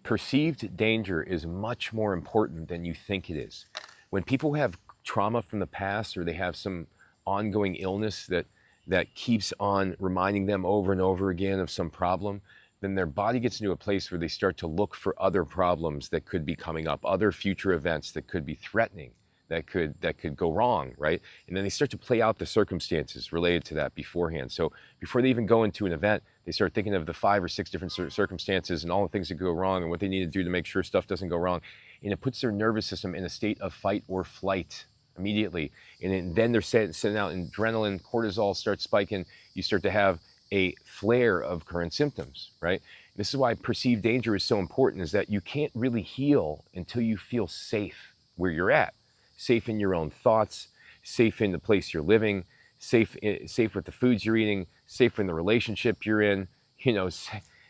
Perceived danger is much more important than you think it is. When people have trauma from the past, or they have some ongoing illness that keeps on reminding them over and over again of some problem, then their body gets into a place where they start to look for other problems that could be coming up, other future events that could be threatening, that could go wrong, right? And then they start to play out the circumstances related to that beforehand. So before they even go into an event, they start thinking of the 5 or 6 different circumstances and all the things that go wrong and what they need to do to make sure stuff doesn't go wrong. And it puts their nervous system in a state of fight or flight immediately. And then they're sending out adrenaline, cortisol starts spiking. You start to have a flare of current symptoms, right? This is why perceived danger is so important, is that you can't really heal until you feel safe where you're at. Safe in your own thoughts, safe in the place you're living, safe with the foods you're eating, safe in the relationship you're in,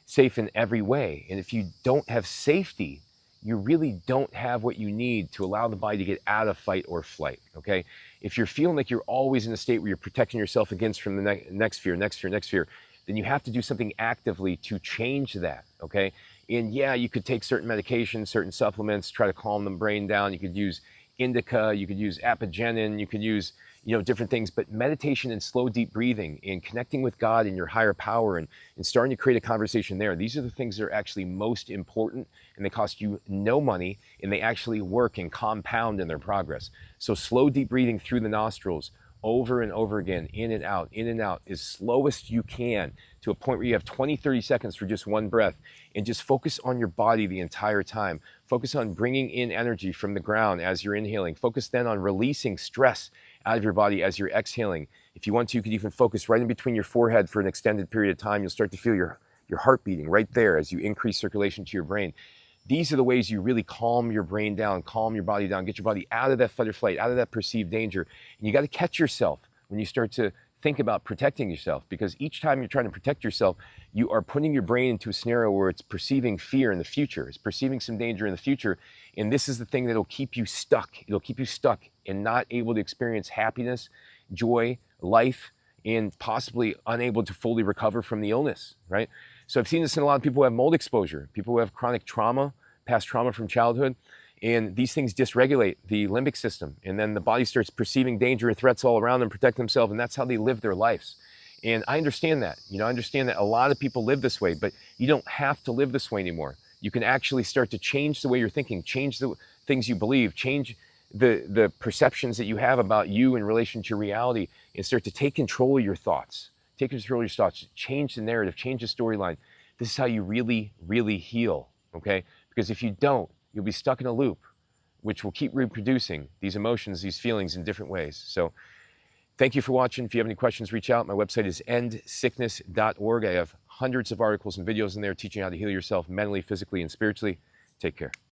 safe in every way. And if you don't have safety, you really don't have what you need to allow the body to get out of fight or flight, okay? If you're feeling like you're always in a state where you're protecting yourself against from the next fear, then you have to do something actively to change that, okay? And yeah, you could take certain medications, certain supplements, try to calm the brain down. You could use indica, you could use apigenin, you could use different things, but meditation and slow deep breathing and connecting with God and your higher power and starting to create a conversation there, these are the things that are actually most important, and they cost you no money, and they actually work and compound in their progress. So slow deep breathing through the nostrils over and over again, in and out, as slowest you can, to a point where you have 20-30 seconds for just one breath, and just focus on your body the entire time. Focus on bringing in energy from the ground as you're inhaling. Focus then on releasing stress out of your body as you're exhaling. If you want to, you could even focus right in between your forehead for an extended period of time. You'll start to feel your heart beating right there as you increase circulation to your brain. These are the ways you really calm your brain down, calm your body down, get your body out of that fight or flight, out of that perceived danger. And you got to catch yourself when you start to think about protecting yourself, because each time you're trying to protect yourself, you are putting your brain into a scenario where it's perceiving fear in the future, it's perceiving some danger in the future. And this is the thing that'll keep you stuck. It'll keep you stuck and not able to experience happiness, joy, life, and possibly unable to fully recover from the illness, right? So I've seen this in a lot of people who have mold exposure, people who have chronic trauma, past trauma from childhood, and these things dysregulate the limbic system. And then the body starts perceiving danger and threats all around them, protect themselves, and that's how they live their lives. And I understand that. I understand that a lot of people live this way, but you don't have to live this way anymore. You can actually start to change the way you're thinking, change the things you believe, change the perceptions that you have about you in relation to reality, and start to take control of your thoughts. Take control of your thoughts, change the narrative, change the storyline. This is how you really, really heal, okay? Because if you don't, you'll be stuck in a loop, which will keep reproducing these emotions, these feelings in different ways. So thank you for watching. If you have any questions, reach out. My website is endsickness.org. I have hundreds of articles and videos in there teaching you how to heal yourself mentally, physically, and spiritually. Take care.